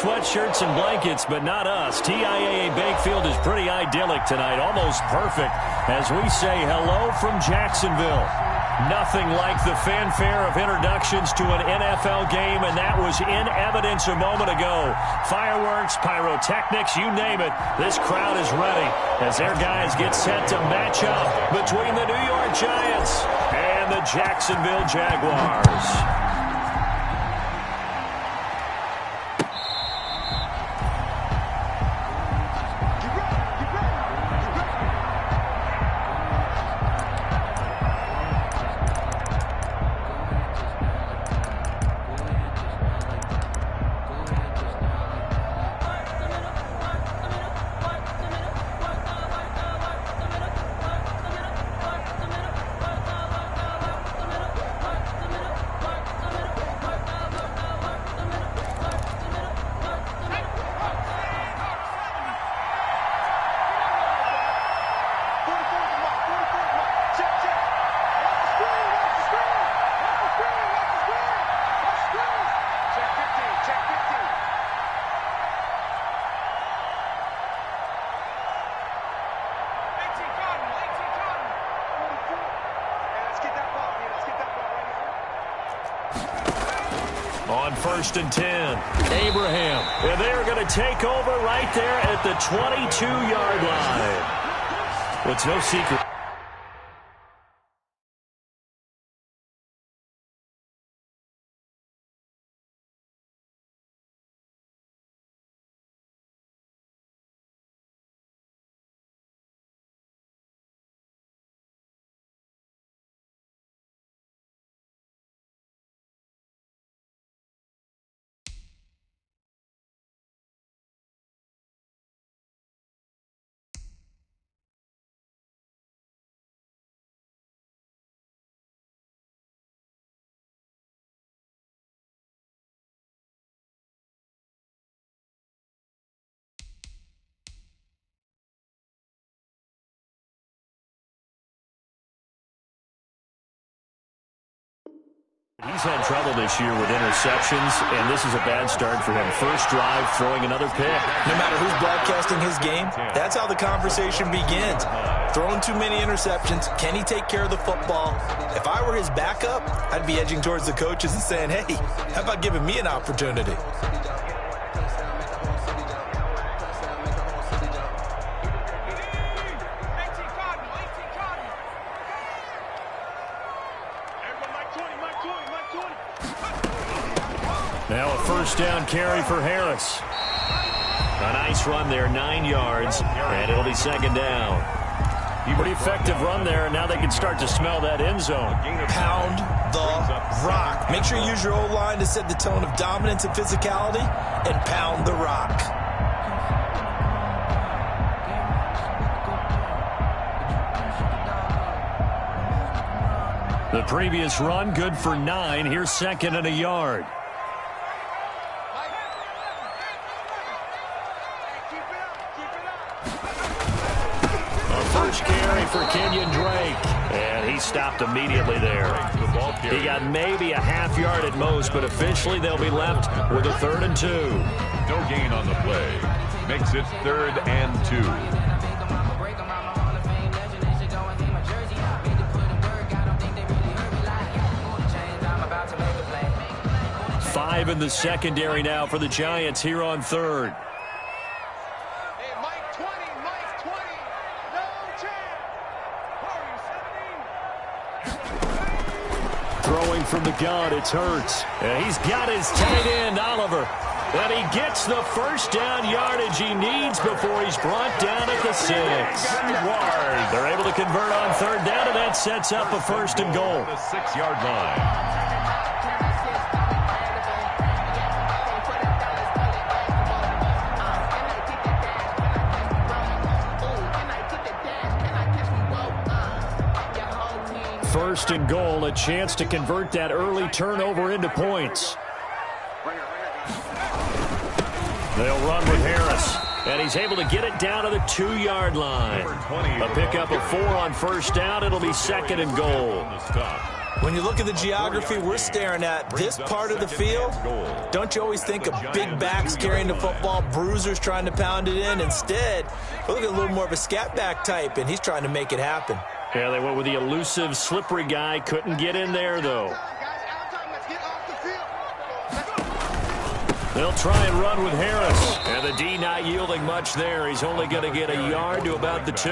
sweatshirts and blankets, but not us. TIAA Bakefield is pretty idyllic tonight, almost perfect, as we say hello from Jacksonville. Nothing like the fanfare of introductions to an NFL game, and that was in evidence a moment ago. Fireworks, pyrotechnics, you name it. This crowd is ready as their guys get set to match up between the New York Giants and the Jacksonville Jaguars. On 1st and 10, Abraham. And they are going to take over right there at the 22-yard line. Well, it's no secret. He's had trouble this year with interceptions, and this is a bad start for him. First drive, throwing another pick. No matter who's broadcasting his game, that's how the conversation begins. Throwing too many interceptions, can he take care of the football? If I were his backup, I'd be edging towards the coaches and saying, hey, how about giving me an opportunity? Now a first down carry for Harris. A nice run there, 9 yards, and it'll be second down. Pretty effective run there, and now they can start to smell that end zone. Pound the rock. Make sure you use your O-line to set the tone of dominance and physicality, and pound the rock. The previous run, good for 9. Here's second and a yard. First carry for Kenyon Drake, and he stopped immediately there. He got maybe a half yard at most, but officially they'll be left with a 3rd and 2. No gain on the play. Makes it 3rd and 2. Five in the secondary now for the Giants here on 3rd. Throwing from the gun, it's Hurts. And he's got his tight end, Oliver. And he gets the first down yardage he needs before he's brought down at the 6. They're able to convert on 3rd down, and that sets up a 1st and goal. The 6-yard line. First and goal, a chance to convert that early turnover into points. They'll run with Harris, and he's able to get it down to the 2-yard line. A pickup of 4 on 1st down. It'll be 2nd and goal. When you look at the geography we're staring at, this part of the field, don't you always think of big backs carrying the football, bruisers trying to pound it in? Instead, we're looking at a little more of a scat back type, and he's trying to make it happen. Yeah, they went with the elusive, slippery guy. Couldn't get in there, though. They'll try and run with Harris. And the D not yielding much there. He's only going to get a yard to about the 2.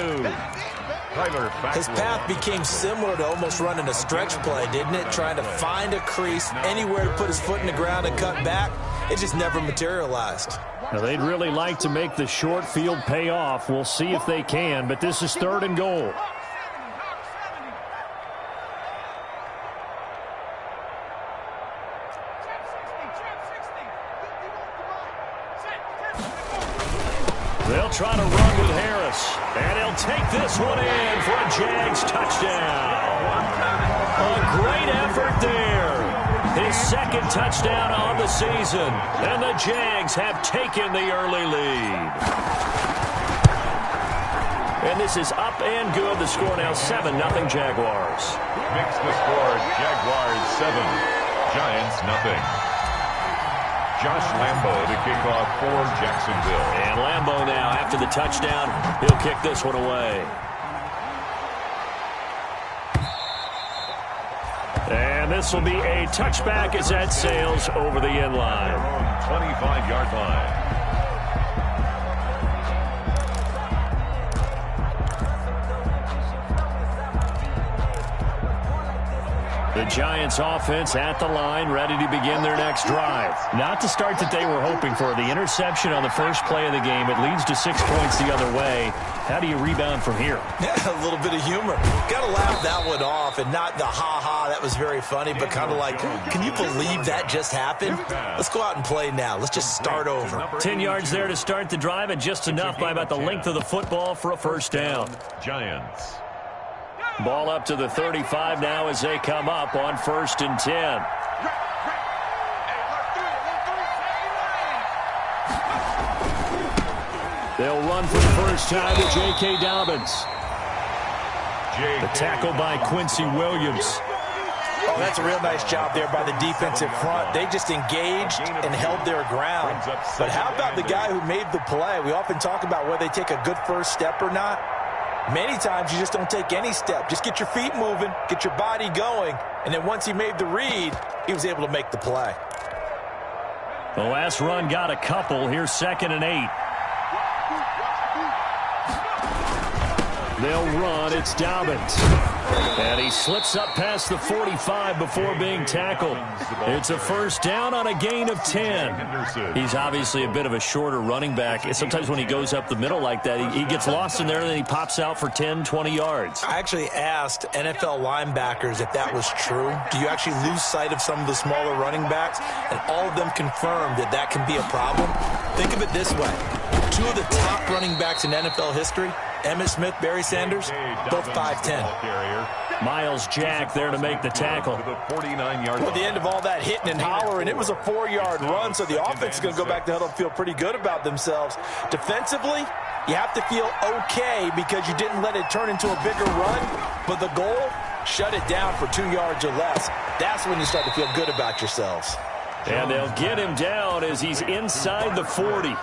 His path became similar to almost running a stretch play, didn't it? Trying to find a crease, anywhere to put his foot in the ground and cut back. It just never materialized. Now, they'd really like to make the short field pay off. We'll see if they can, but this is 3rd and goal. They'll try to run with Harris, and he'll take this one in for a Jags touchdown. A great effort there. His 2nd touchdown on the season, and the Jags have taken the early lead. And this is up and good. The score now 7-0 Jaguars. Makes the score Jaguars 7, Giants 0. Josh Lambo to kick off for Jacksonville. And Lambo now, after the touchdown, he'll kick this one away. And this will be a touchback as that sails over the end line. 25-yard line. The Giants offense at the line, ready to begin their next drive. Not the start that they were hoping for. The interception on the first play of the game. It leads to 6 points the other way. How do you rebound from here? A little bit of humor. Got to laugh that one off, and not the ha-ha, that was very funny, but kind of like, can you believe that just happened? Let's go out and play now. Let's just start over. 10 yards there to start the drive, and just enough by about the length of the football for a first down. Giants. Ball up to the 35 now as they come up on 1st and 10. They'll run for the first time to J.K. Dobbins. The tackle by Quincy Williams. Oh, that's a real nice job there by the defensive front. They just engaged and held their ground. But how about the guy who made the play? We often talk about whether they take a good first step or not. Many times you just don't take any step. Just get your feet moving, get your body going, and then once he made the read, he was able to make the play. The last run got a couple. Here's 2nd and 8. They'll run. It's Dobbins. And he slips up past the 45 before being tackled. It's a first down on a gain of 10. He's obviously a bit of a shorter running back. Sometimes when he goes up the middle like that, he gets lost in there, and then he pops out for 10, 20 yards. I actually asked NFL linebackers if that was true. Do you actually lose sight of some of the smaller running backs? And all of them confirmed that that can be a problem. Think of it this way. 2 of the top running backs in NFL history, Emmitt Smith, Barry Sanders, both 5'10". Miles Jack there to make the tackle. Well, at the end of all that hitting and hollering, it was a 4-yard run, so the offense is going to go back to huddle and feel pretty good about themselves. Defensively, you have to feel okay because you didn't let it turn into a bigger run, but the goal, shut it down for 2 yards or less. That's when you start to feel good about yourselves. And they'll get him down as he's inside the 40.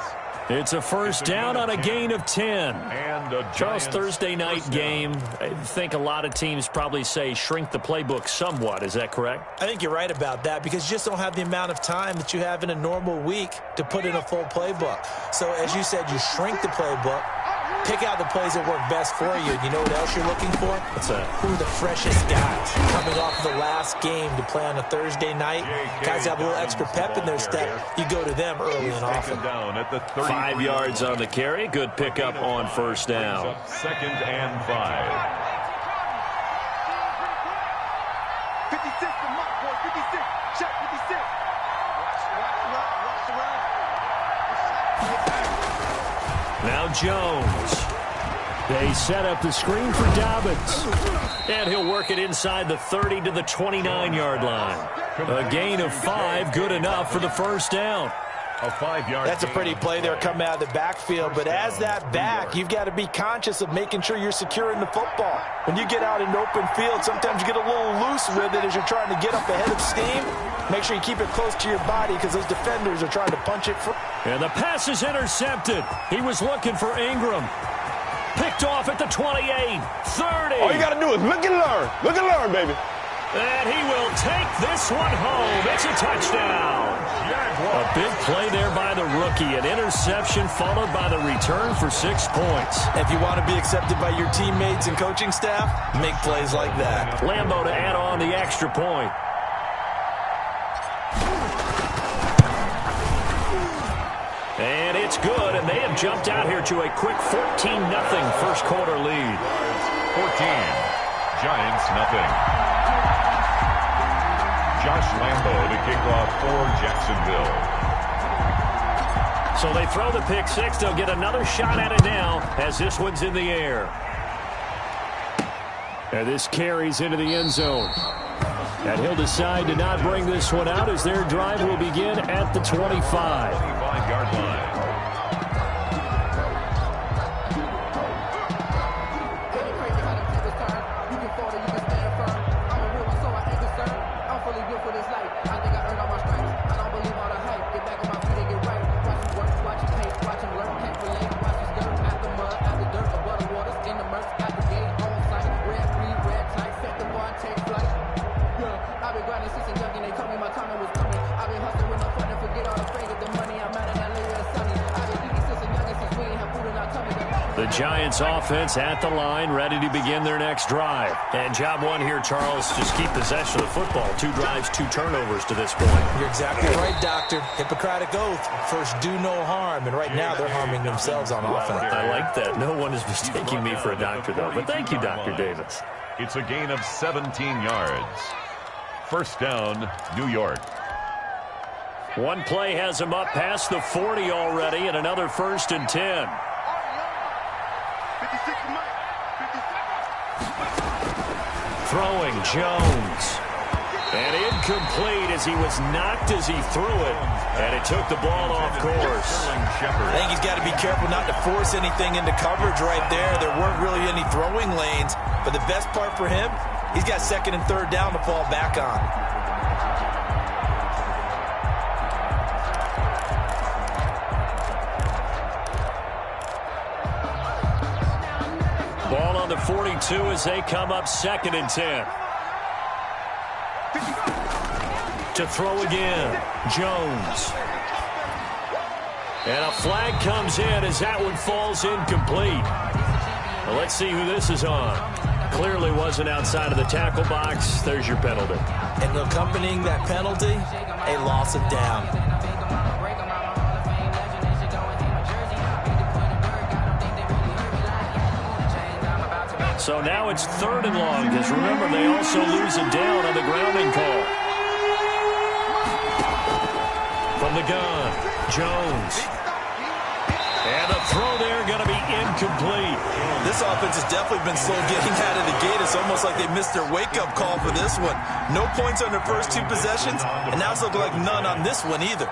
It's a first down on a gain of 10. Charles, Thursday night game, I think a lot of teams probably say shrink the playbook somewhat. Is that correct? I think you're right about that because you just don't have the amount of time that you have in a normal week to put in a full playbook. So, as you said, you shrink the playbook, pick out the plays that work best for you. You know what else you're looking for? What's that? Who are the freshest guys coming off the last game to play on a Thursday night? Guys have a little extra pep in their step. You go to them early and often. 5 yards on the carry. Good pickup on first down. 2nd and 5. 56, the mark, boy, 56. Check 56. Now Jones. They set up the screen for Dobbins. And he'll work it inside the 30 to the 29-yard line. A gain of 5, good enough for the first down. A 5-yard That's a pretty play there coming out of the backfield, but as that back, you've got to be conscious of making sure you're securing the football. When you get out in open field, sometimes you get a little loose with it as you're trying to get up ahead of steam. Make sure you keep it close to your body because those defenders are trying to punch it. And the pass is intercepted. He was looking for Ingram. Picked off at the 28, 30. All you got to do is look and learn. Look and learn, baby. And he will take this one home. It's a touchdown. A big play there by the rookie. An interception followed by the return for 6 points. If you want to be accepted by your teammates and coaching staff, make plays like that. Lambo to add on the extra point. And it's good, and they have jumped out here to a quick 14-0 first quarter lead. 14, Giants nothing. Josh Lambo to kick off for Jacksonville. So they throw the pick six. They'll get another shot at it now as this one's in the air. And this carries into the end zone. And he'll decide to not bring this one out as their drive will begin at the 25. 25-yard line. The Giants offense at the line, ready to begin their next drive. And job one here, Charles, just keep possession of the football. 2 drives, 2 turnovers to this point. You're exactly right, Doctor. Hippocratic oath. First, do no harm. And right now, they're harming themselves on offense. I like that. No one is mistaking me for a doctor, though. But thank you, Dr. Davis. It's a gain of 17 yards. First down, New York. One play has him up past the 40 already, and another 1st and 10. Throwing Jones. And incomplete as he was knocked as he threw it. And it took the ball off course. I think he's got to be careful not to force anything into coverage right there. There weren't really any throwing lanes. But the best part for him, he's got 2nd and 3rd down to fall back on. Ball on the 42 as they come up 2nd and 10. To throw again, Jones. And a flag comes in as that one falls incomplete. Well, let's see who this is on. Clearly wasn't outside of the tackle box. There's your penalty. And accompanying that penalty, a loss of down. So now it's 3rd and long, because remember, they also lose a down on the grounding call. From the gun, Jones. And a throw there going to be incomplete. This offense has definitely been slow getting out of the gate. It's almost like they missed their wake-up call for this one. No points on their first 2 possessions, and now it's looking like none on this one either.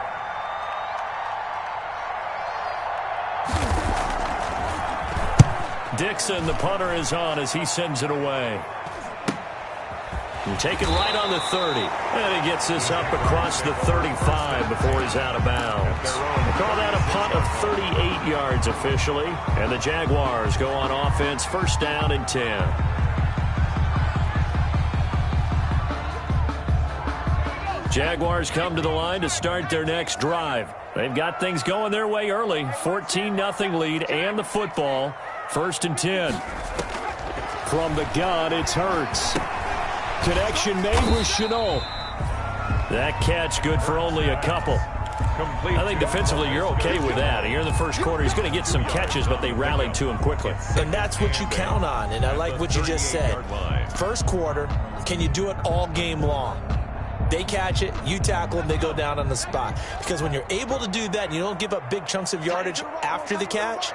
Dixon, the punter, is on as he sends it away. And taken right on the 30. And he gets this up across the 35 before he's out of bounds. They call that a punt of 38 yards officially. And the Jaguars go on offense, 1st down and 10. Jaguars come to the line to start their next drive. They've got things going their way early. 14-0 lead and the football. 1st and 10. From the gun, it's Hurts. Connection made with Shenault. That catch good for only a couple. I think defensively you're okay with that. Here in the first quarter, he's going to get some catches, but they rallied to him quickly. And that's what you count on, and I like what you just said. First quarter, can you do it all game long? They catch it, you tackle them, they go down on the spot. Because when you're able to do that and you don't give up big chunks of yardage after the catch,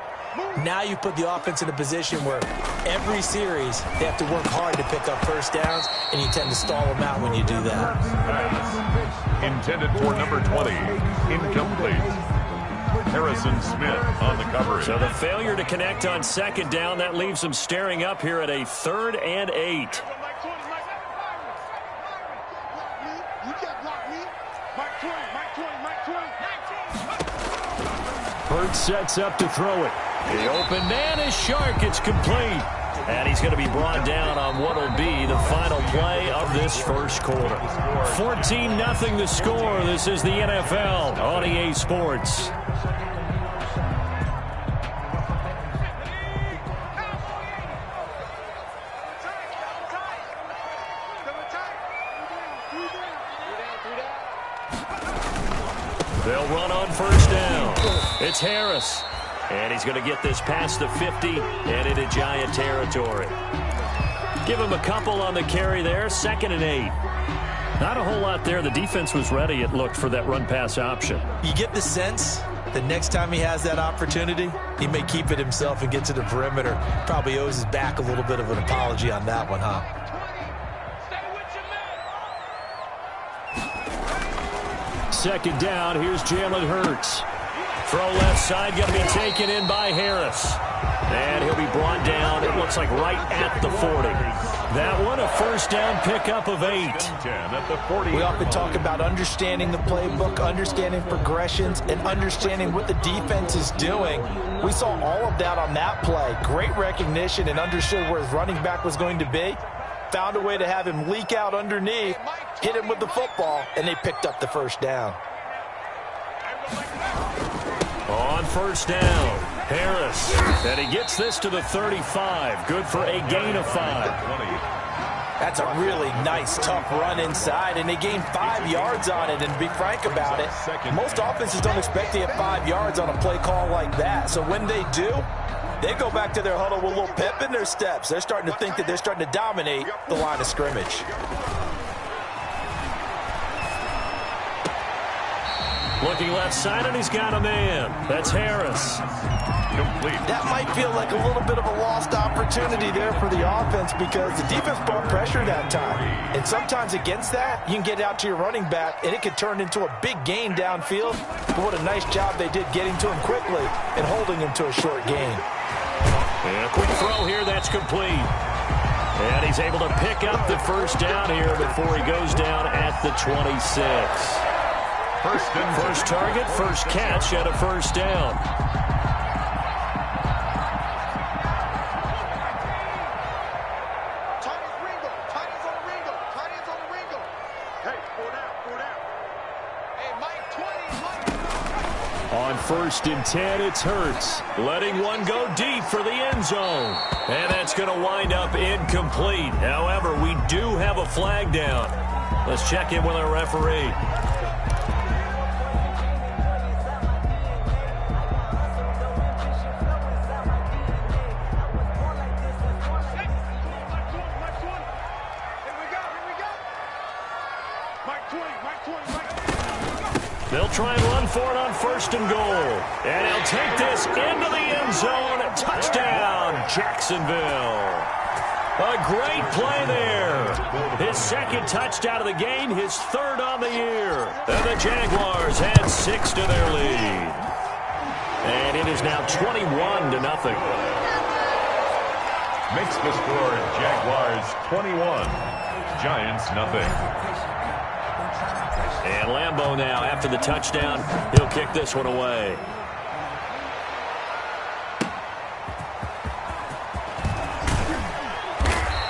Now you put the offense in a position where every series they have to work hard to pick up first downs, and you tend to stall them out when you do that. Intended for number 20. Incomplete. Harrison Smith on the coverage. So the failure to connect on second down, that leaves them staring up here at a 3rd and 8. Hurts sets up to throw it. The open man is Shark. It's complete. And he's going to be brought down on what will be the final play of this first quarter. 14-0 the score. This is the NFL on EA Sports. They'll run on first down. It's Harris. And he's going to get this past the 50 and into Giant territory. Give him a couple on the carry there. 2nd and 8. Not a whole lot there. The defense was ready, it looked, for that run-pass option. You get the sense that next time he has that opportunity, he may keep it himself and get to the perimeter. Probably owes his back a little bit of an apology on that one, huh? Second down. Here's Jalen Hurts. Throw left side, going to be taken in by Harris. And he'll be brought down, it looks like, right at the 40. That one, a first down pickup of 8. We often talk about understanding the playbook, understanding progressions, and understanding what the defense is doing. We saw all of that on that play. Great recognition and understood where his running back was going to be. Found a way to have him leak out underneath, hit him with the football, and they picked up the first down. On first down, Harris. And he gets this to the 35. Good for a gain of 5. That's a really nice, tough run inside, and they gained 5 yards on it. And to be frank about it, most offenses don't expect to get 5 yards on a play call like that. So when they do, they go back to their huddle with a little pep in their steps. They're starting to think that they're starting to dominate the line of scrimmage. Looking left side, and he's got a man. That's Harris. Complete. That might feel like a little bit of a lost opportunity there for the offense because the defense brought pressure that time. And sometimes against that, you can get out to your running back, and it could turn into a big gain downfield. But what a nice job they did getting to him quickly and holding him to a short gain. And a quick throw here, that's complete. And he's able to pick up the first down here before he goes down at the 26. First target, first catch, and a first down. On 1st and 10, it's Hurts. Letting one go deep for the end zone. And that's going to wind up incomplete. However, we do have a flag down. Let's check in with our referee. They'll try and run for it on 1st and goal. And he'll take this into the end zone. Touchdown, Jacksonville. A great play there. His 2nd touchdown of the game, his 3rd on the year. And the Jaguars add 6 to their lead. And it is now 21-0. Makes the score Jaguars 21, Giants nothing. And Lambeau now, after the touchdown, he'll kick this one away.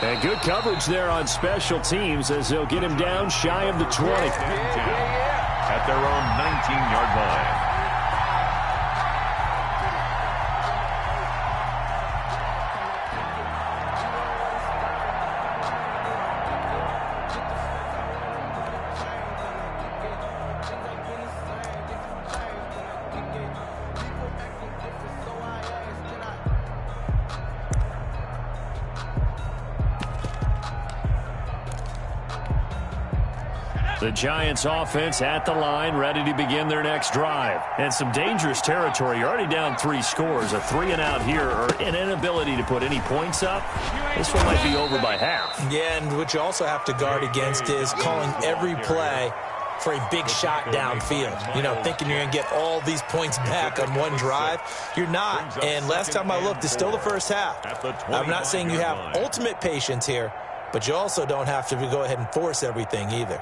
And good coverage there on special teams as they'll get him down shy of the 20. At their own 19-yard line. The Giants offense at the line, ready to begin their next drive. And some dangerous territory. You're already down 3 scores. A 3-and-out here, or an inability to put any points up. This one might be over by half. Yeah, and what you also have to guard against is calling every play for a big shot downfield. You know, thinking you're going to get all these points back on one drive. You're not. And last time I looked, it's still the first half. I'm not saying you have ultimate patience here, but you also don't have to go ahead and force everything either.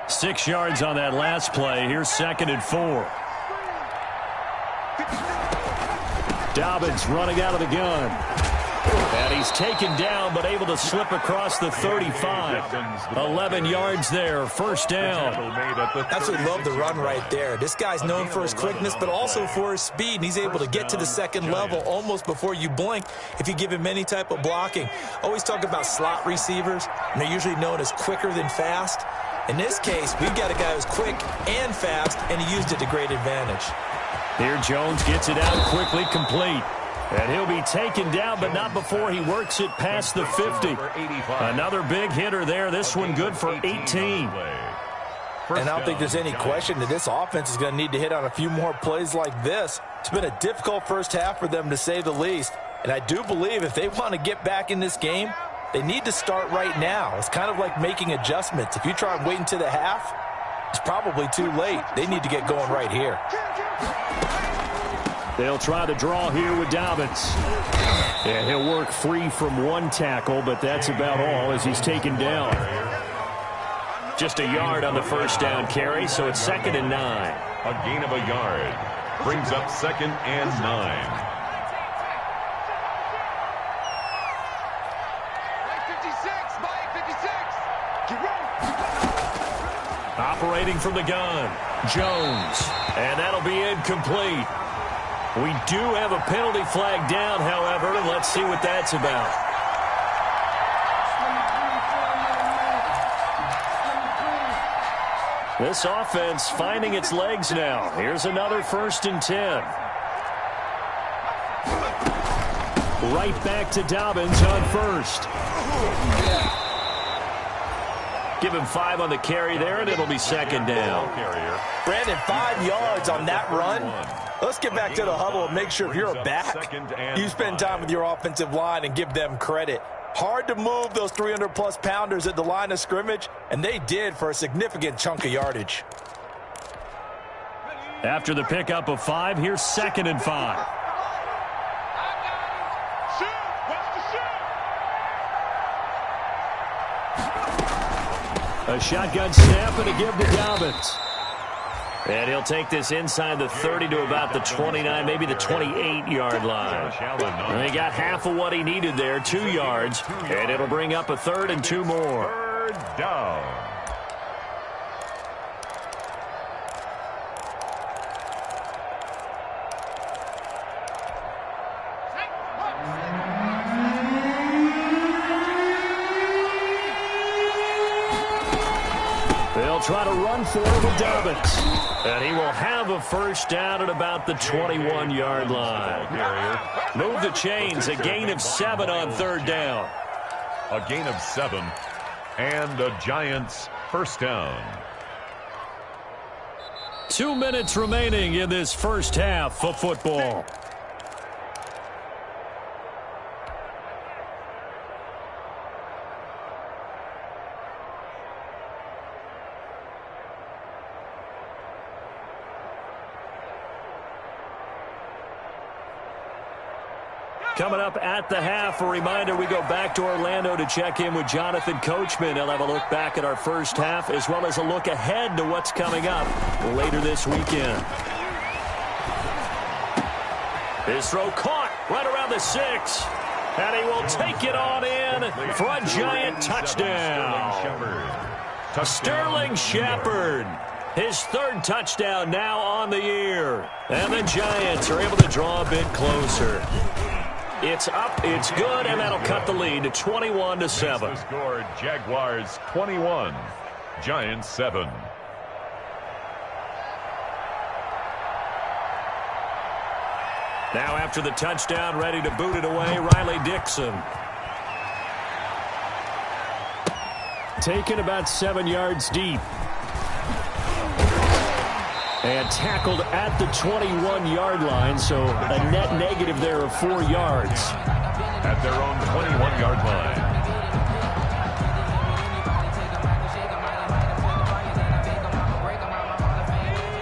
6 yards on that last play. Here's 2nd and 4. Dobbins running out of the gun. And he's taken down, but able to slip across the 35. 11 yards there, first down. Absolutely love the run right there. This guy's known for his quickness, but also for his speed. And he's able to get to the second level almost before you blink if you give him any type of blocking. Always talk about slot receivers, and they're usually known as quicker than fast. In this case, we've got a guy who's quick and fast, and he used it to great advantage. Here Jones gets it out quickly, complete. And he'll be taken down, but not before he works it past the 50. Another big hitter there. This one good for 18. And I don't think there's any question that this offense is going to need to hit on a few more plays like this. It's been a difficult first half for them, to say the least. And I do believe if they want to get back in this game, they need to start right now. It's kind of like making adjustments. If you try and wait until the half, it's probably too late. They need to get going right here. They'll try to draw here with Dobbins. And he'll work free from one tackle, but that's about all as he's taken down. Just a yard on the first down carry, so it's 2nd and 9. A gain of a yard brings up 2nd and 9. Operating from the gun, Jones. And that'll be incomplete. We do have a penalty flag down, however. Let's see what that's about. This offense finding its legs now. Here's another 1st and 10. Right back to Dobbins on 1st. Give him 5 on the carry there, and it'll be 2nd down. Brandon, 5 yards on that run. Let's get back to the huddle and make sure if you're a back, you spend time with your offensive line and give them credit. Hard to move those 300-plus pounders at the line of scrimmage, and they did for a significant chunk of yardage. After the pickup of 5, here's 2nd and 5. A shotgun snap and a give to Dobbins. And he'll take this inside the 30 to about the 29, maybe the 28-yard line. And he got half of what he needed there, 2 yards. And it'll bring up a 3rd and 2 more. 3rd down. They'll try to run for it with Dobbins. And he will have a first down at about the 21-yard line. Move the chains, a gain of 7 on 3rd down. A gain of 7 and the Giants' first down. 2 minutes remaining in this first half of football. Coming up at the half, a reminder, we go back to Orlando to check in with Jonathan Coachman. He'll have a look back at our first half as well as a look ahead to what's coming up later this weekend. His throw caught right around the 6. And he will take it on in for a Giant touchdown. Sterling Shepard. His 3rd touchdown now on the year. And the Giants are able to draw a bit closer. It's up, it's good, and that'll cut the lead to 21-7. The score, Jaguars 21, Giants 7. Now after the touchdown, ready to boot it away, Riley Dixon. Taken about 7 yards deep. And tackled at the 21-yard line, so a net negative there of 4 yards. At their own 21-yard line.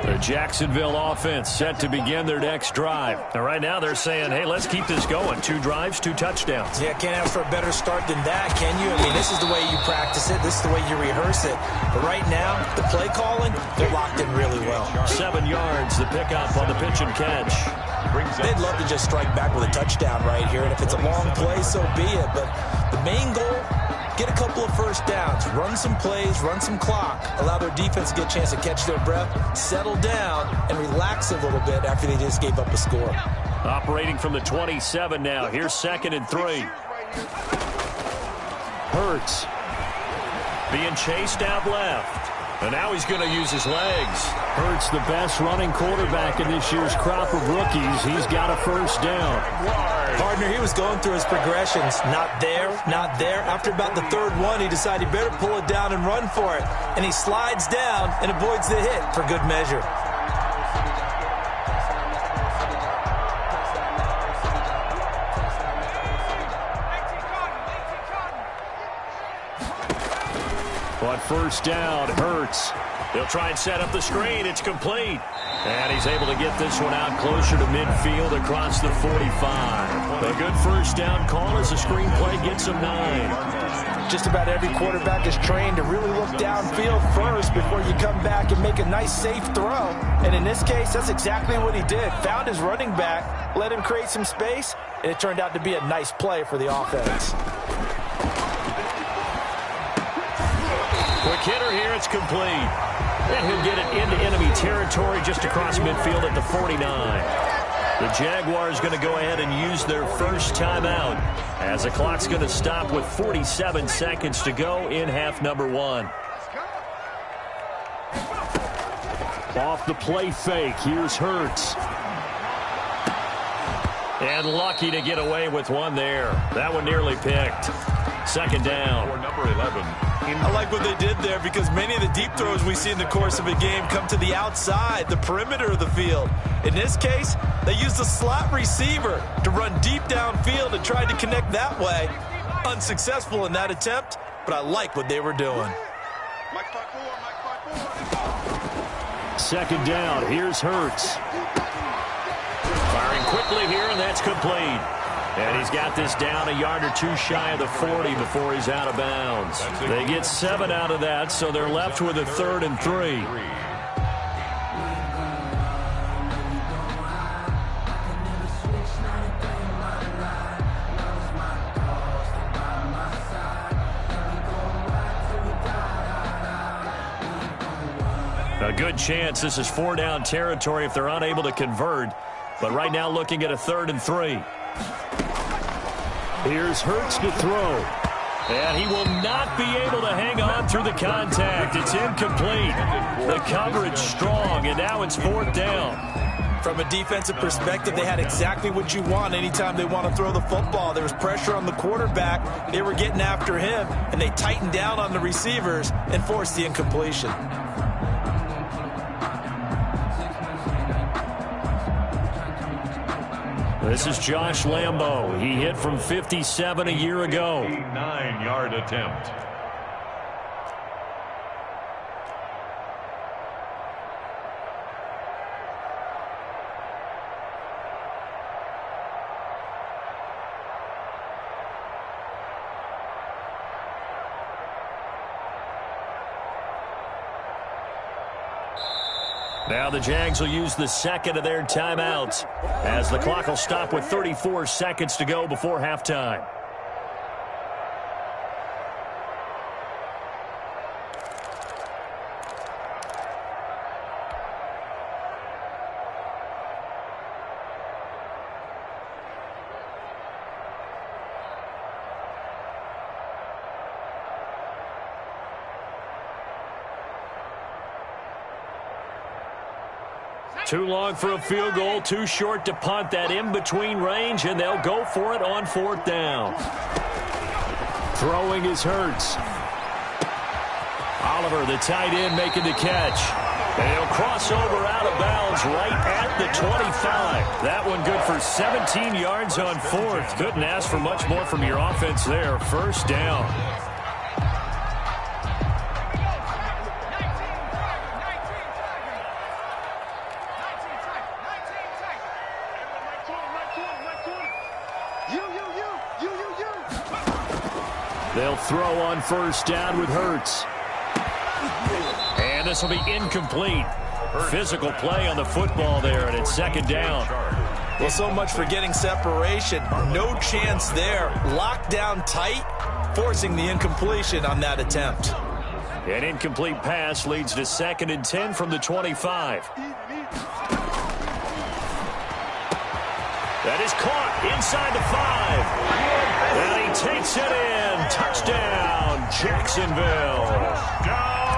The Jacksonville offense set to begin their next drive. And right now they're saying, hey, let's keep this going. 2 drives, 2 touchdowns. Yeah, can't ask for a better start than that, can you? I mean, this is the way you practice it. This is the way you rehearse it. But right now, the play calling, they're locked in really well. 7 yards, the pickup on the pitch and catch. They'd love to just strike back with a touchdown right here. And if it's a long play, so be it. But the main goal, get a couple of first downs, run some plays, run some clock, allow their defense to get a chance to catch their breath, settle down, and relax a little bit after they just gave up a score. Operating from the 27 now. Here's 2nd and 3. Hurts being chased out left. And now he's going to use his legs. Hurts, the best running quarterback in this year's crop of rookies. He's got a first down. Partner, he was going through his progressions. Not there, not there. After about the 3rd one, he decided he better pull it down and run for it. And he slides down and avoids the hit for good measure. But first down, Hurts. They'll try and set up the screen. It's complete. And he's able to get this one out closer to midfield across the 45. A good first down call as the screenplay gets him 9. Just about every quarterback is trained to really look downfield first before you come back and make a nice, safe throw. And in this case, that's exactly what he did. Found his running back, let him create some space, and it turned out to be a nice play for the offense. Quick hitter here, it's complete. And he'll get it into enemy territory just across midfield at the 49. The Jaguars going to go ahead and use their first timeout as the clock's going to stop with 47 seconds to go in half number 1. Off the play fake, here's Hurts. And lucky to get away with one there. That one nearly picked. 2nd down. For number 11. I like what they did there because many of the deep throws we see in the course of a game come to the outside, the perimeter of the field. In this case, they used the slot receiver to run deep downfield and tried to connect that way. Unsuccessful in that attempt, but I like what they were doing. 2nd down, here's Hurts. Firing quickly here, and that's complete. And he's got this down a yard or 2 shy of the 40 before he's out of bounds. They get 7 out of that, so they're left with a 3rd and 3. A good chance this is 4-down territory if they're unable to convert. But right now looking at a 3rd and 3. Here's Hurts to throw. And he will not be able to hang on through the contact. It's incomplete. The coverage strong, and now it's 4th down. From a defensive perspective, they had exactly what you want anytime they want to throw the football. There was pressure on the quarterback. They were getting after him, and they tightened down on the receivers and forced the incompletion. This is Josh Lambo. He hit from 57 a year ago. 9-yard attempt. Now the Jags will use the 2nd of their timeouts as the clock will stop with 34 seconds to go before halftime. Too long for a field goal, too short to punt. That in-between range, and they'll go for it on 4th down. Throwing is Hurts. Oliver, the tight end, making the catch. And he'll cross over out of bounds right at the 25. That one good for 17 yards on 4th. Couldn't ask for much more from your offense there. 1st down. They'll throw on 1st down with Hurts. And this will be incomplete. Physical play on the football there, and it's 2nd down. Well, so much for getting separation. No chance there. Locked down tight, forcing the incompletion on that attempt. An incomplete pass leads to 2nd and 10 from the 25. That is caught inside the 5. And he takes it in. Touchdown, Jacksonville.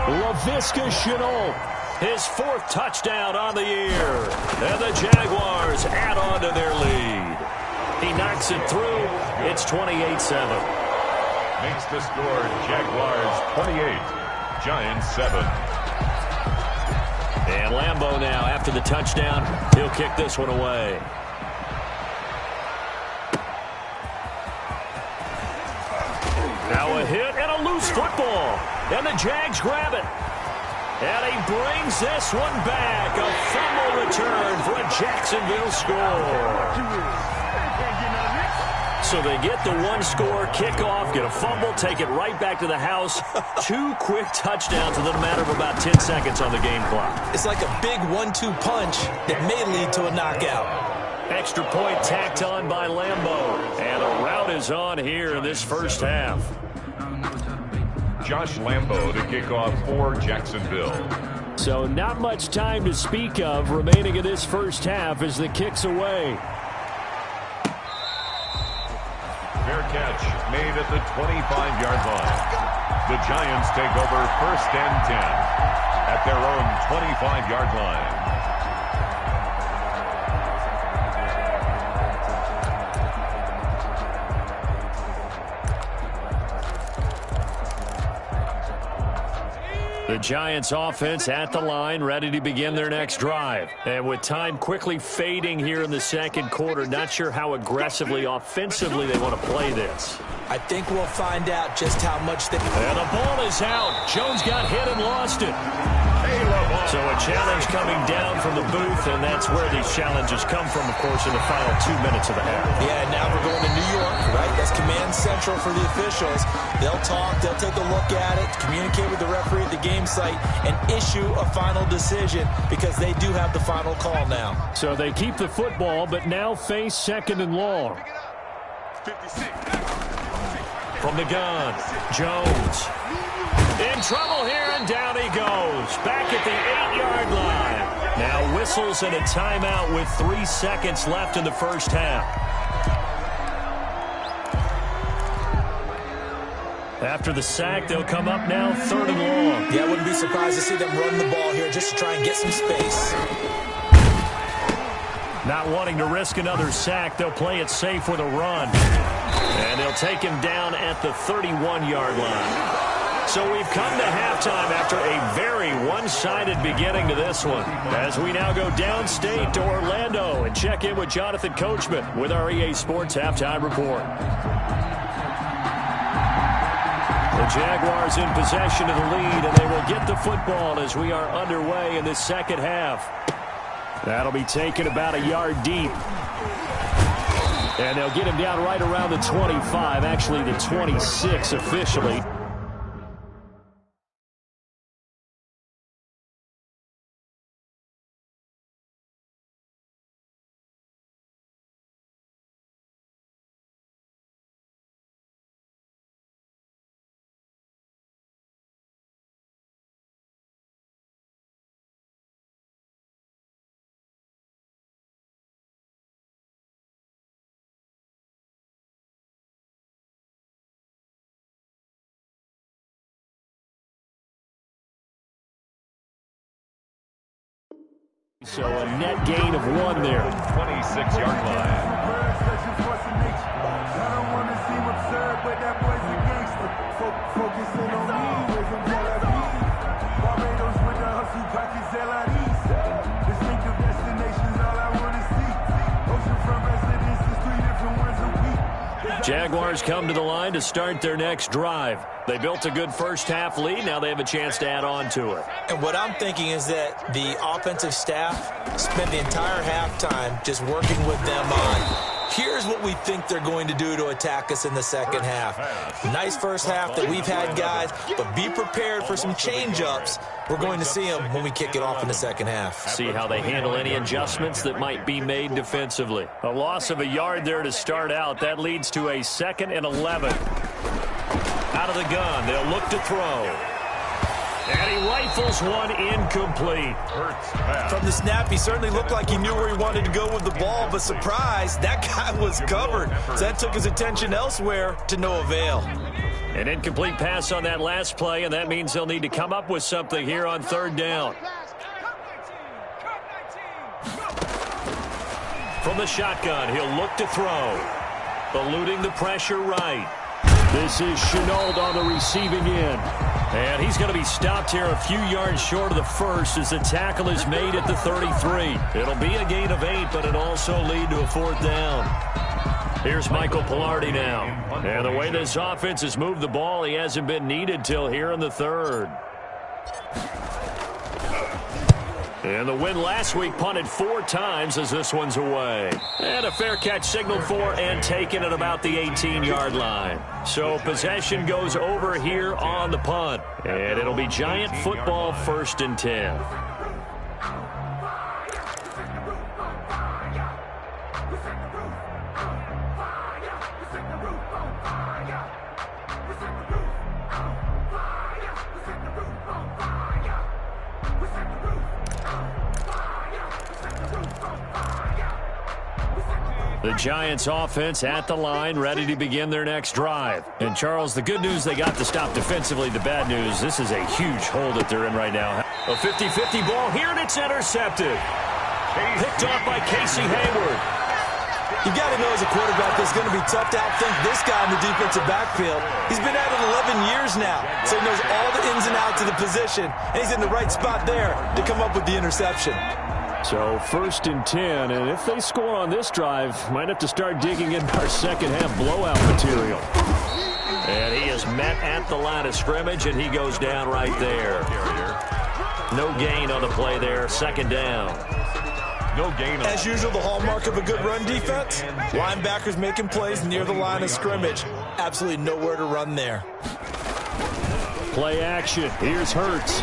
Laviska Shenault, his 4th touchdown on the year. And the Jaguars add on to their lead. He knocks it through. It's 28-7. Makes the score Jaguars 28, Giants 7. And Lambeau now, after the touchdown, he'll kick this one away. Now a hit and a loose football. And the Jags grab it. And he brings this one back. A fumble return for a Jacksonville score. So they get the 1-score kickoff, get a fumble, take it right back to the house. 2 quick touchdowns within a matter of about 10 seconds on the game clock. It's like a big 1-2 punch that may lead to a knockout. Extra point tacked on by Lambeau. And a rout is on here in this 1st half. Josh Lambeau to kick off for Jacksonville. So not much time to speak of remaining in this 1st half as the kick's away. Fair catch made at the 25-yard line. The Giants take over 1st and 10 at their own 25-yard line. The Giants offense at the line, ready to begin their next drive. And with time quickly fading here in the 2nd quarter, not sure how aggressively, offensively they want to play this. I think we'll find out just how much they... And the ball is out. Jones got hit and lost it. So a challenge coming down from the booth, and that's where these challenges come from, of course, in the final 2 minutes of the half. Yeah, and now we're going to New York, right? That's command central for the officials. They'll talk, they'll take a look at it, communicate with the referee at the game site, and issue a final decision because they do have the final call now. So they keep the football, but now face 2nd and long. 56. From the gun, Jones. In trouble here, and down he goes. Back at the 8-yard line. Now whistles and a timeout with 3 seconds left in the 1st half. After the sack, they'll come up now 3rd and long. Yeah, I wouldn't be surprised to see them run the ball here just to try and get some space. Not wanting to risk another sack, they'll play it safe with a run. And they'll take him down at the 31-yard line. So we've come to halftime after a very one-sided beginning to this one. As we now go downstate to Orlando and check in with Jonathan Coachman with our EA Sports Halftime Report. The Jaguars in possession of the lead, and they will get the football as we are underway in the 2nd half. That'll be taken about a yard deep. And they'll get him down right around the 25, actually the 26 officially. So a net gain of 1 there. 26-yard line. Jaguars come to the line to start their next drive. They built a good first-half lead. Now they have a chance to add on to it. And what I'm thinking is that the offensive staff spent the entire halftime just working with them on, here's what we think they're going to do to attack us in the second half. Nice first half that we've had, guys, but be prepared for some change-ups. We're going to see them when we kick it off in the second half. See how they handle any adjustments that might be made defensively. A loss of a yard there to start out. That leads to a 2nd and 11. Out of the gun, they'll look to throw. And he rifles one incomplete. From the snap, he certainly looked like he knew where he wanted to go with the ball, but surprise, that guy was covered. So that took his attention elsewhere to no avail. An incomplete pass on that last play, and that means they'll need to come up with something here on 3rd down. From the shotgun, he'll look to throw. Eluding the pressure right. This is Shenault on the receiving end. And he's going to be stopped here a few yards short of the first as the tackle is made at the 33. It'll be a gain of 8, but it'll also lead to a 4th down. Here's Michael Palardy now. And the way this offense has moved the ball, he hasn't been needed till here in the 3rd. And the win last week punted 4 times as this one's away. And a fair catch signaled for and taken at about the 18-yard line. So possession goes over here on the punt. And it'll be Giant football 1st and 10. The Giants offense at the line, ready to begin their next drive. And Charles, the good news, they got to stop defensively. The bad news, this is a huge hole that they're in right now. A 50-50 ball here, and it's intercepted. Picked off by Casey Hayward. You got to know as a quarterback it's going to be tough to outthink this guy in the defensive backfield. He's been at it 11 years now, so he knows all the ins and outs of the position, and he's in the right spot there to come up with the interception. So 1st and 10, and if they score on this drive, might have to start digging into our second-half blowout material. And he is met at the line of scrimmage, and he goes down right there. No gain on the play there, 2nd down. No gain on. As usual, the hallmark of a good run defense, linebackers making plays near the line of scrimmage. Absolutely nowhere to run there. Play action. Here's Hurts.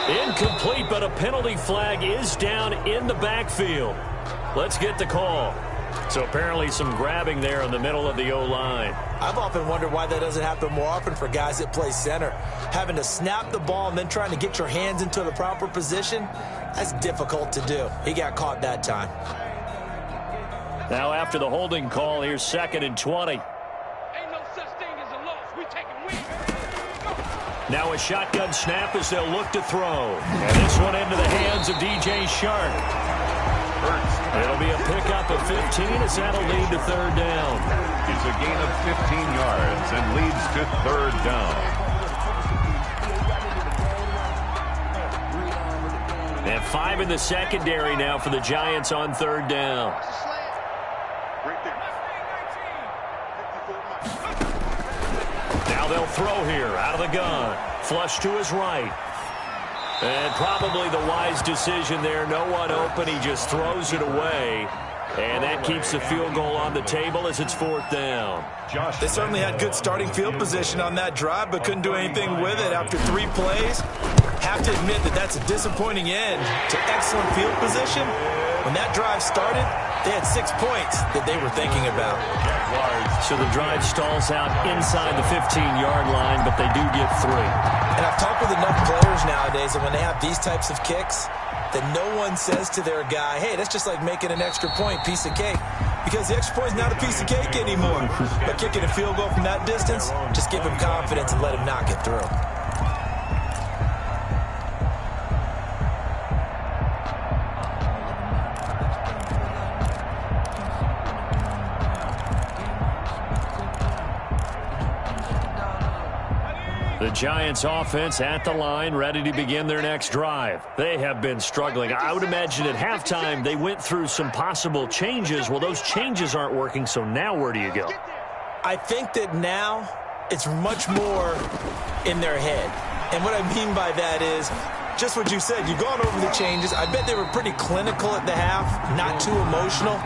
Incomplete, but a penalty flag is down in the backfield. Let's get the call. So apparently some grabbing there in the middle of the O-line. I've often wondered why that doesn't happen more often for guys that play center. Having to snap the ball and then trying to get your hands into the proper position, that's difficult to do. He got caught that time. Now after the holding call, here's 2nd and 20. Ain't no such thing as a loss. We taking wins. Now a shotgun snap as they'll look to throw. And this one into the hands of DJ Shark. It'll be a pickup of 15 as that'll lead to 3rd down. It's a gain of 15 yards and leads to 3rd down. And 5 in the secondary now for the Giants on 3rd down. Now they'll throw here out of the gun. Flush to his right. And probably the wise decision there. No one open. He just throws it away. And that keeps the field goal on the table as it's 4th down. They certainly had good starting field position on that drive, but couldn't do anything with it after 3 plays. Have to admit that that's a disappointing end to excellent field position. When that drive started, they had 6 points that they were thinking about. So the drive stalls out inside the 15-yard line, but they do get 3. And I've talked with enough players nowadays that when they have these types of kicks, that no one says to their guy, hey, that's just like making an extra point, piece of cake. Because the extra point is not a piece of cake anymore. But kicking a field goal from that distance, just give him confidence and let him knock it through. The Giants offense at the line, ready to begin their next drive. They have been struggling. I would imagine at halftime they went through some possible changes. Well, those changes aren't working, so now where do you go? I think that now it's much more in their head. And what I mean by that is just what you said. You've gone over the changes. I bet they were pretty clinical at the half, not too emotional.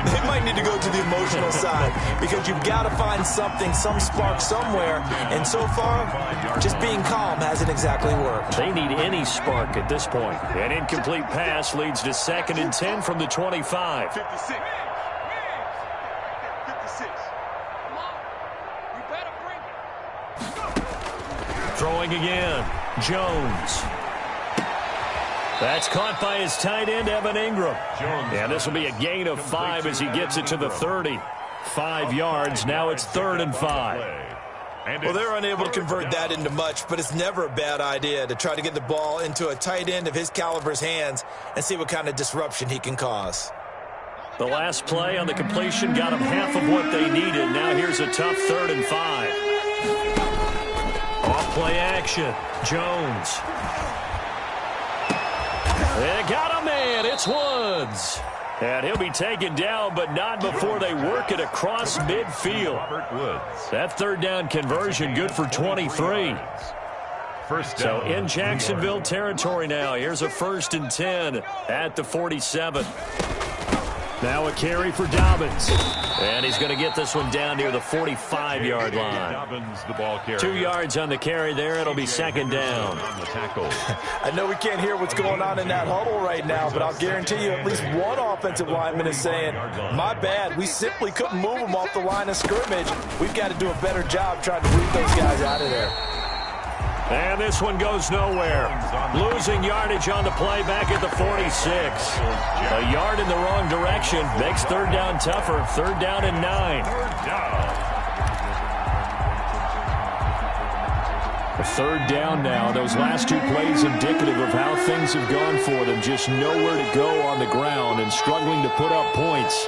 They might need to go to the emotional side because you've got to find something, some spark somewhere. And so far, just being calm hasn't exactly worked. They need any spark at this point. An incomplete pass leads to 2nd and 10 from the 25. 56. 56. Throwing again. Jones. That's caught by his tight end, Evan Ingram. And this will be a gain of 5 as he gets it to the 30. 5 yards. Now it's 3rd and 5. Well, they're unable to convert that into much, but it's never a bad idea to try to get the ball into a tight end of his caliber's hands and see what kind of disruption he can cause. The last play on the completion got them half of what they needed. Now here's a tough 3rd and 5. Off play action. Jones. They got a man. It's Woods. And he'll be taken down, but not before they work it across midfield. That 3rd down conversion good for 23. So in Jacksonville territory now. Here's a 1st and 10 at the 47. Now a carry for Dobbins. And he's going to get this one down near the 45-yard line. 2 yards on the carry there. It'll be 2nd down. I know we can't hear what's going on in that huddle right now, but I'll guarantee you at least one offensive lineman is saying, my bad, we simply couldn't move them off the line of scrimmage. We've got to do a better job trying to root those guys out of there. And this one goes nowhere. Losing yardage on the play back at the 46. A yard in the wrong direction makes 3rd down tougher. 3rd down and 9. A 3rd down now. Those last 2 plays indicative of how things have gone for them. Just nowhere to go on the ground and struggling to put up points.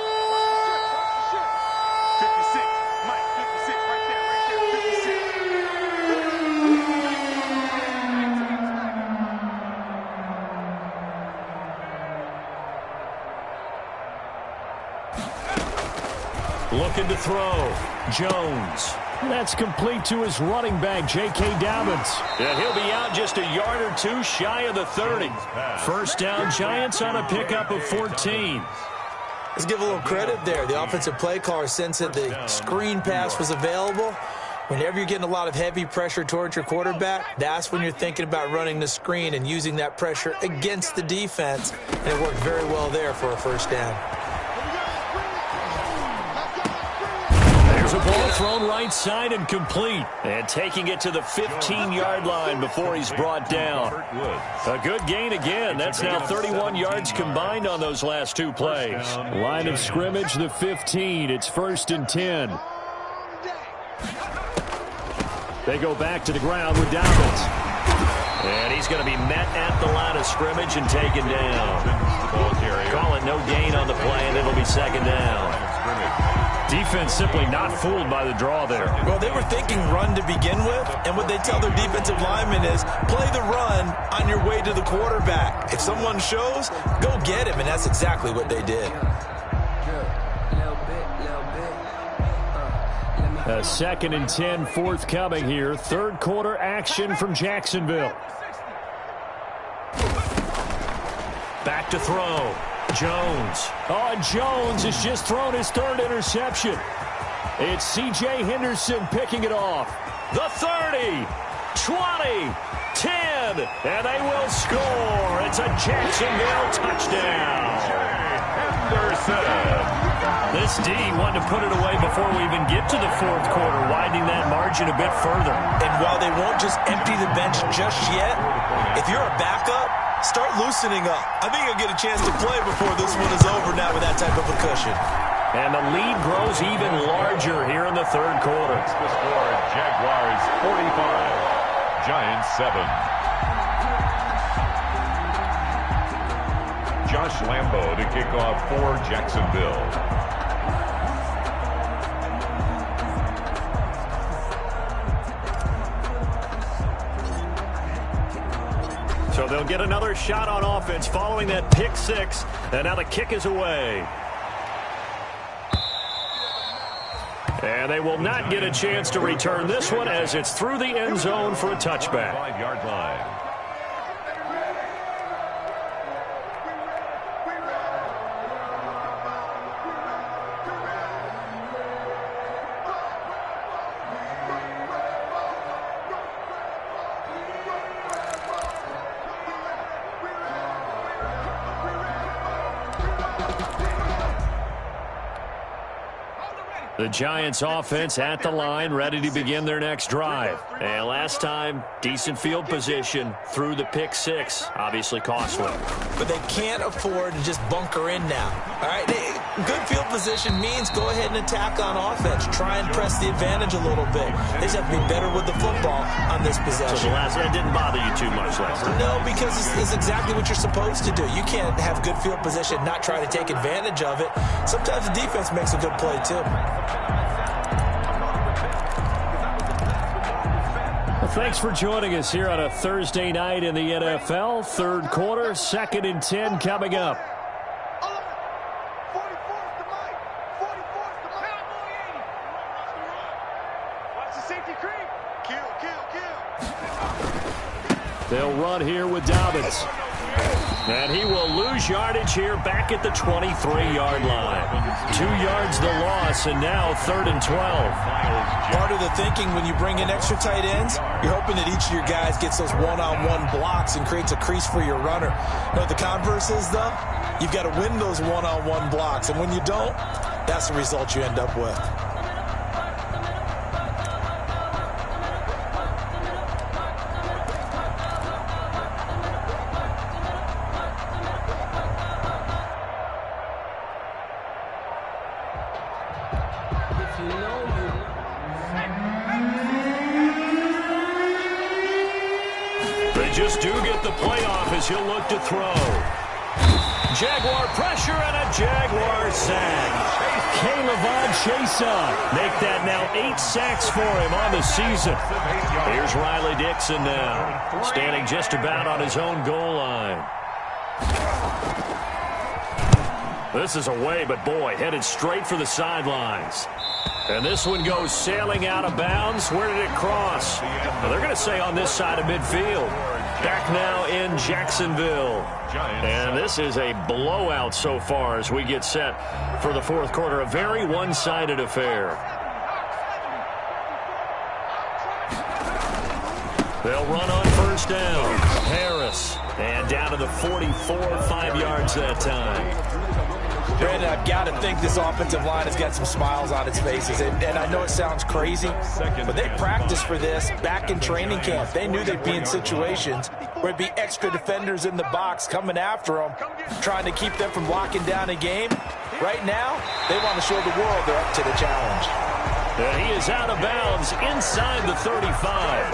Looking to throw. Jones. That's complete to his running back, J.K. Dobbins. And he'll be out just a yard or 2 shy of the 30. 1st down, Giants on a pickup of 14. Let's give a little credit there. The offensive play caller sensed that the screen pass was available. Whenever you're getting a lot of heavy pressure towards your quarterback, that's when you're thinking about running the screen and using that pressure against the defense. And it worked very well there for a 1st down. There's a ball thrown right side and complete. And taking it to the 15-yard line before he's brought down. A good gain again. That's now 31 yards combined on those last 2 plays. Line of scrimmage, the 15. It's 1st and 10. They go back to the ground with Dobbins. And he's going to be met at the line of scrimmage and taken down. Call it no gain on the play, and it'll be 2nd down. Defense simply not fooled by the draw there. Well, they were thinking run to begin with, and what they tell their defensive linemen is play the run on your way to the quarterback. If someone shows, go get him, and that's exactly what they did. A 2nd and 10 forthcoming here. 3rd quarter action from Jacksonville. Back to throw. Jones. Oh, and Jones has just thrown his 3rd interception. It's C.J. Henderson picking it off. The 30, 20, 10, and they will score. It's a Jacksonville touchdown. Henderson. This D wanted to put it away before we even get to the 4th quarter, widening that margin a bit further. And while they won't just empty the bench just yet, if you're a backup, start loosening up. I think you'll get a chance to play before this one is over now with that type of a cushion. And the lead grows even larger here in the 3rd quarter. The score, Jaguars 45, Giants 7. Josh Lambo to kick off for Jacksonville. So they'll get another shot on offense following that pick six. And now the kick is away. And they will not get a chance to return this one as it's through the end zone for a touchback. 5-yard line. The Giants offense at the line, ready to begin their next drive. And last time, decent field position through the pick six. Obviously costly. But they can't afford to just bunker in now. All right, good field position means go ahead and attack on offense. Try and press the advantage a little bit. They just have to be better with the football on this possession. So the last one didn't bother you too much last time? No, because it's exactly what you're supposed to do. You can't have good field position, not try to take advantage of it. Sometimes the defense makes a good play too. Thanks for joining us here on a Thursday night in the NFL. Third quarter, 2nd and 10 coming up. They'll run here with Dobbins. And he will lose yardage here back at the 23-yard line. 2 yards the loss, and now 3rd and 12. Part of the thinking when you bring in extra tight ends, you're hoping that each of your guys gets those one-on-one blocks and creates a crease for your runner. You know what the converse is, though? You've got to win those one-on-one blocks, and when you don't, that's the result you end up with. Just do get the playoff as he'll look to throw. Jaguar pressure and a Jaguar sack. K'Lavon Chaisson make that now 8 sacks for him on the season. Here's Riley Dixon now, standing just about on his own goal line. This is away, but boy, headed straight for the sidelines. And this one goes sailing out of bounds. Where did it cross? Well, they're going to say on this side of midfield. Back now in Jacksonville. And this is a blowout so far as we get set for the fourth quarter. A very one-sided affair. They'll run on first down. Harris. And down to the 44, 5 yards that time. Brandon, I've got to think this offensive line has got some smiles on its faces. And I know it sounds crazy, but they practiced for this back in training camp. They knew they'd be in situations where it'd be extra defenders in the box coming after them, trying to keep them from locking down a game. Right now, they want to show the world they're up to the challenge. And he is out of bounds inside the 35.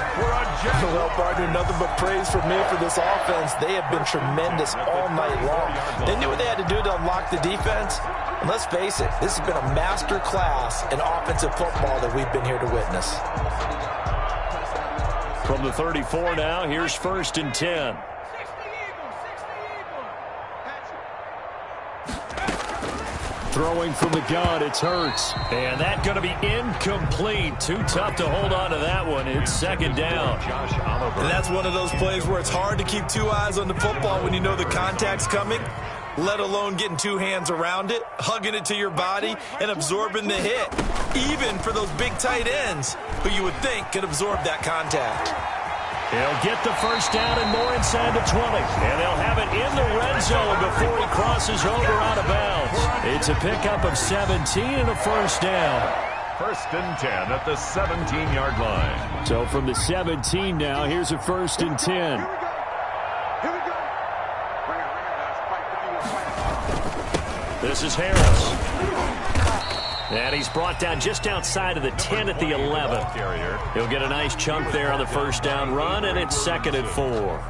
Well, partner, nothing but praise from me for this offense. They have been tremendous all night long. They knew what they had to do to unlock the defense. And let's face it, this has been a master class in offensive football that we've been here to witness. From the 34 now, here's 1st and 10. Throwing from the gun, it's Hurts. And that going to be incomplete. Too tough to hold on to that one. It's 2nd down. And that's one of those plays where it's hard to keep 2 eyes on the football when you know the contact's coming, let alone getting 2 hands around it, hugging it to your body, and absorbing the hit. Even for those big tight ends who you would think could absorb that contact. He'll get the first down and more inside the 20. And they'll have it in the red zone before he crosses over out of bounds. It's a pickup of 17 and a first down. 1st and 10 at the 17-yard line. So from the 17 now, here's a 1st and 10. This is Harris. And he's brought down just outside of the 10 at the 11. He'll get a nice chunk there on the first down run, and it's 2nd and 4.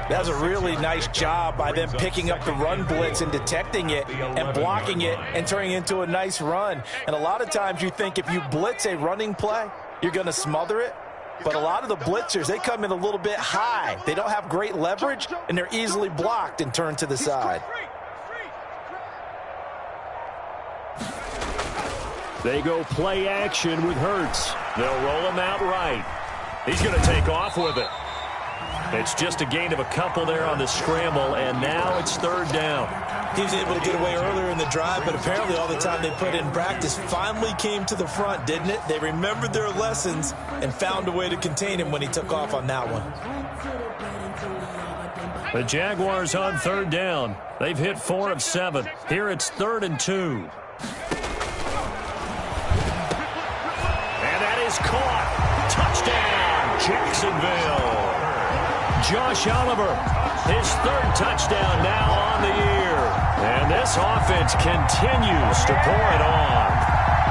That was a really nice job by them picking up the run blitz and detecting it and blocking it and turning it into a nice run. And a lot of times you think if you blitz a running play, you're going to smother it. But a lot of the blitzers, they come in a little bit high. They don't have great leverage, and they're easily blocked and turned to the side. They go play action with Hurts. They'll roll him out right. He's going to take off with it. It's just a gain of a couple there on the scramble, and now it's third down. He was able to get away earlier in the drive, but apparently all the time they put in practice finally came to the front, didn't it? They remembered their lessons and found a way to contain him when he took off on that one. The Jaguars on third down. They've hit 4 of 7. Here it's 3rd and 2. And that is caught. Touchdown, Jacksonville. Josh Oliver, his 3rd touchdown now on the year. And this offense continues to pour it on.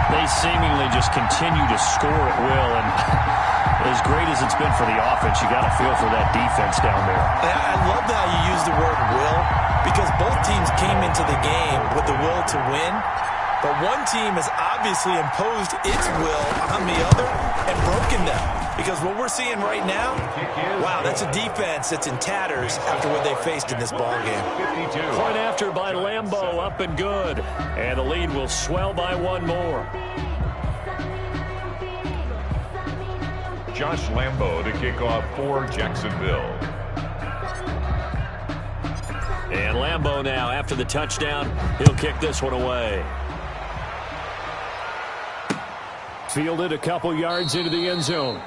They seemingly just continue to score at will. And as great as it's been for the offense, you got to feel for that defense down there. I love how you use the word will, because both teams came into the game with the will to win. But one team has obviously imposed its will on the other and broken them. Because what we're seeing right now, wow, that's a defense that's in tatters after what they faced in this ballgame. Point after by Lambeau, up and good. And the lead will swell by 1 more. Josh Lambeau to kick off for Jacksonville. And Lambeau now, after the touchdown, he'll kick this one away. Fielded a couple yards into the end zone.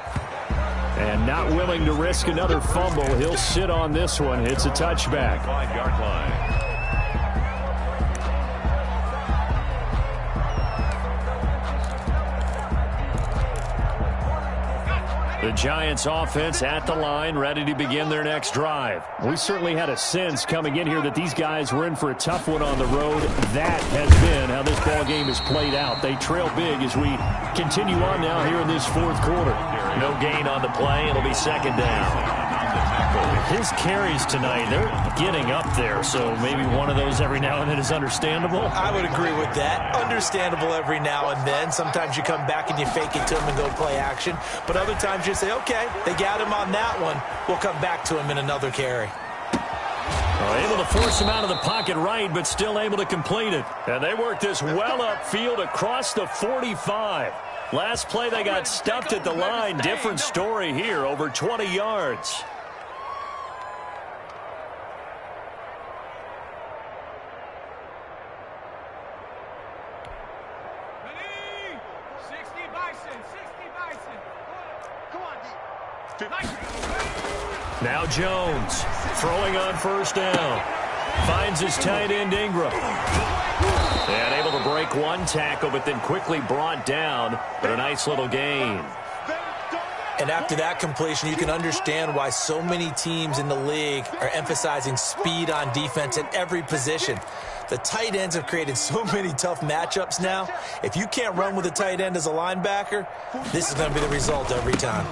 And not willing to risk another fumble, he'll sit on this one. It's a touchback. 5-yard line. The Giants offense at the line, ready to begin their next drive. We certainly had a sense coming in here that these guys were in for a tough one on the road. That has been how this ball game has played out. They trail big as we continue on now here in this 4th quarter. No gain on the play. It'll be 2nd down. His carries tonight, they're getting up there, so maybe one of those every now and then is understandable. I would agree with that. Understandable every now and then. Sometimes you come back and you fake it to him and go play action. But other times you say, okay, they got him on that one. We'll come back to him in another carry. Able to force him out of the pocket right, but still able to complete it. And they work this well upfield across the 45. Last play they got stuffed at the line. Different story here, over 20 yards. Now Jones throwing on 1st down. Finds his tight end Ingram. And able to break one tackle, but then quickly brought down. But a nice little gain. And after that completion, you can understand why so many teams in the league are emphasizing speed on defense at every position. The tight ends have created so many tough matchups now. If you can't run with a tight end as a linebacker, this is going to be the result every time.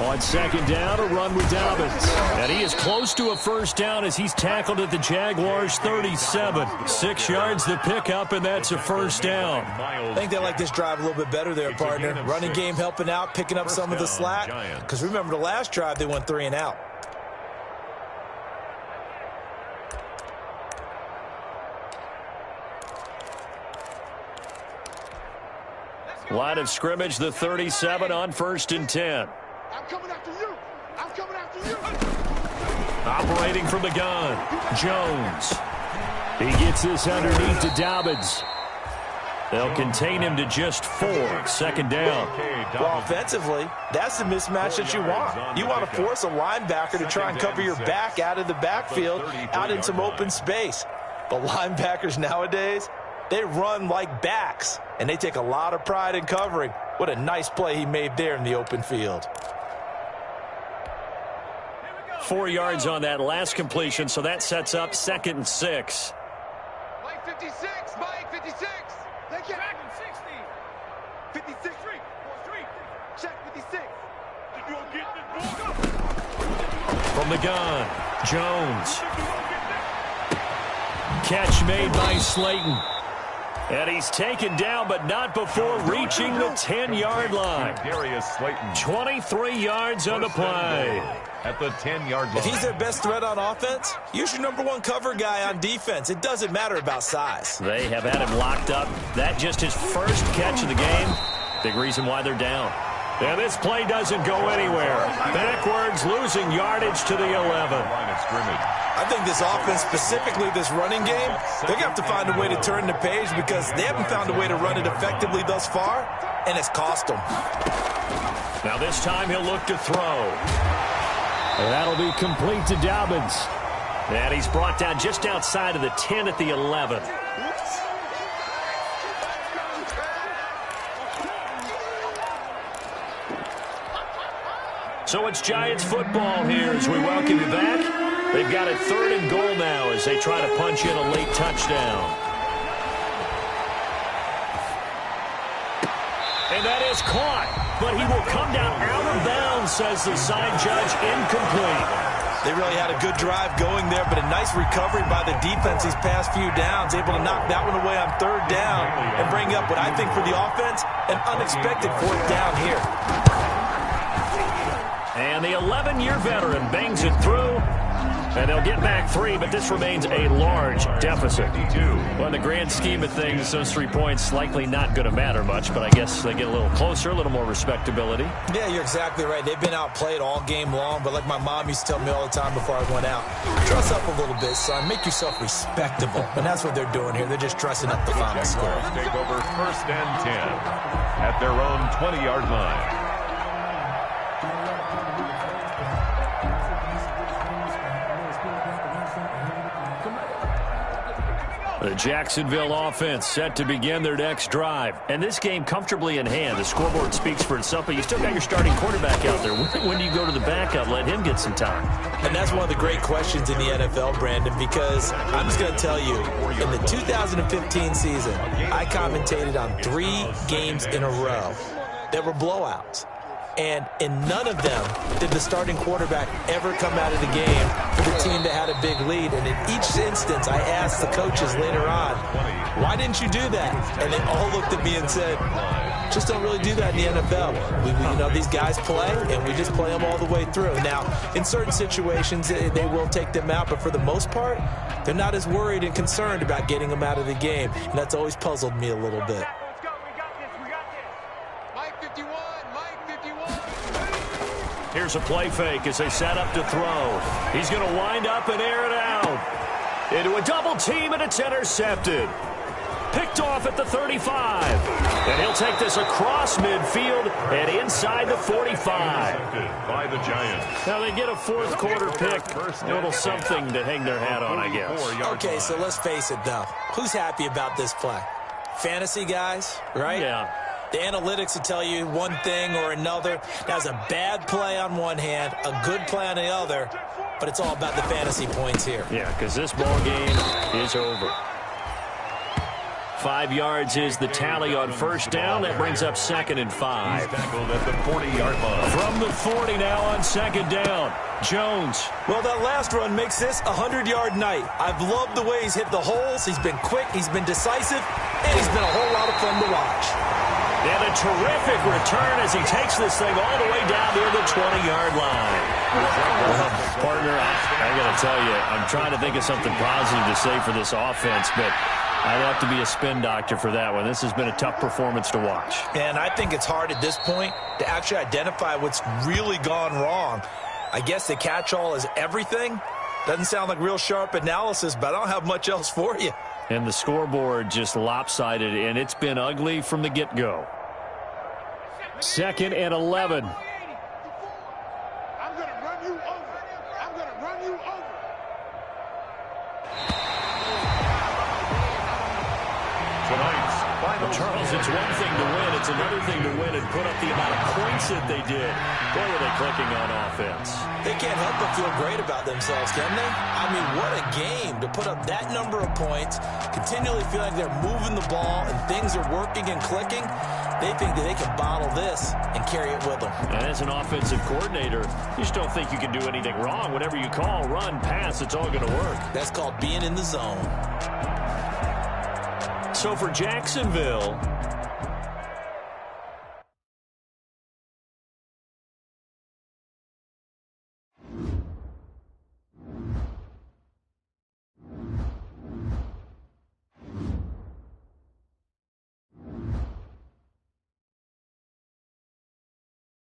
On 2nd down, a run with Dobbins. And he is close to a 1st down as he's tackled at the Jaguars' 37. 6 yards the pickup, and that's a 1st down. I think they like this drive a little bit better there, partner. Running game helping out, picking up some of the slack. Because remember, the last drive they went 3 and out. Line of scrimmage, the 37 on 1st and 10. I'm coming after you. I'm coming after you. Operating from the gun, Jones. He gets this underneath to Dobbins. They'll contain him to just 4. 2nd down. Well, offensively, that's the mismatch that you want. You want to force a linebacker to try and cover your back out of the backfield, out in some open space. But linebackers nowadays, they run like backs, and they take a lot of pride in covering. What a nice play he made there in the open field. 4 yards on that last completion, so that sets up 2nd and 6. Mike 56, Mike 56. They get back in 60. 56, 3, check 56. You gonna get this ball? From the gun, Jones. Catch made by Slayton. And he's taken down, but not before reaching the 10-yard line. Darius Slayton. 23 yards on the play. At the 10-yard line. If he's their best threat on offense, use your number one cover guy on defense. It doesn't matter about size. They have had him locked up. That just his first catch of the game. Big reason why they're down. And this play doesn't go anywhere. Backwards, losing yardage to the 11. Line of scrimmage. I think this offense, specifically this running game, they're going to have to find a way to turn the page because they haven't found a way to run it effectively thus far, and it's cost them. Now this time he'll look to throw. And that'll be complete to Dobbins. And he's brought down just outside of the 10 at the 11. So it's Giants football here as we welcome you back. They've got it 3rd and goal now as they try to punch in a late touchdown. And that is caught, but he will come down out of bounds, says the side judge, incomplete. They really had a good drive going there, but a nice recovery by the defense these past few downs, able to knock that one away on 3rd down and bring up what I think for the offense, an unexpected 4th down here. And the 11-year veteran bangs it through. And they'll get back 3, but this remains a large deficit. Well, in the grand scheme of things, those 3 points likely not going to matter much, but I guess they get a little closer, a little more respectability. Yeah, you're exactly right. They've been outplayed all game long, but like my mom used to tell me all the time before I went out, dress up a little bit, son. Make yourself respectable. And that's what they're doing here. They're just dressing up the final score. Take over 1st and 10 at their own 20-yard line. The Jacksonville offense set to begin their next drive. And this game comfortably in hand. The scoreboard speaks for itself, but you still got your starting quarterback out there. When do you go to the backup? Let him get some time. And that's one of the great questions in the NFL, Brandon, because I'm just going to tell you, in the 2015 season, I commentated on 3 games in a row that were blowouts. And in none of them did the starting quarterback ever come out of the game for the team that had a big lead. And in each instance, I asked the coaches later on, why didn't you do that? And they all looked at me and said, just don't really do that in the NFL. These guys play, and we just play them all the way through. Now, in certain situations, they will take them out, but for the most part, they're not as worried and concerned about getting them out of the game. And that's always puzzled me a little bit. Here's a play fake as they set up to throw. He's going to wind up and air it out. Into a double team, and it's intercepted. Picked off at the 35. And he'll take this across midfield and inside the 45. By the Giants. Now they get a 4th quarter pick. A little something to hang their hat on, I guess. Okay, so let's face it, though. Who's happy about this play? Fantasy guys, right? Yeah. The analytics will tell you one thing or another. That's a bad play on one hand, a good play on the other, but it's all about the fantasy points here. Yeah, because this ball game is over. 5 yards is the tally on 1st down. That brings up 2nd and 5. He's tackled at the 40-yard line. From the 40 now on 2nd down. Jones. Well, that last run makes this a 100-yard night. I've loved the way he's hit the holes. He's been quick, he's been decisive, and he's been a whole lot of fun to watch. And a terrific return as he takes this thing all the way down near the 20-yard line. Well, partner, I got to tell you, I'm trying to think of something positive to say for this offense, but I'd have to be a spin doctor for that one. This has been a tough performance to watch. And I think it's hard at this point to actually identify what's really gone wrong. I guess the catch-all is everything. Doesn't sound like real sharp analysis, but I don't have much else for you. And the scoreboard just lopsided, and it's been ugly from the get-go. 2nd and 11. I'm going to run you over. I'm going to run you over. Tonight's final. Charles, it's one thing to win. It's another thing to win and put up the amount of points that they did. Boy, were they clicking on offense. They can't help but feel great about themselves, can they? I mean, what a game to put up that number of points, continually feel like they're moving the ball and things are working and clicking. They think that they can bottle this and carry it with them. And as an offensive coordinator, you just don't think you can do anything wrong. Whatever you call, run, pass, it's all going to work. That's called being in the zone. So for Jacksonville,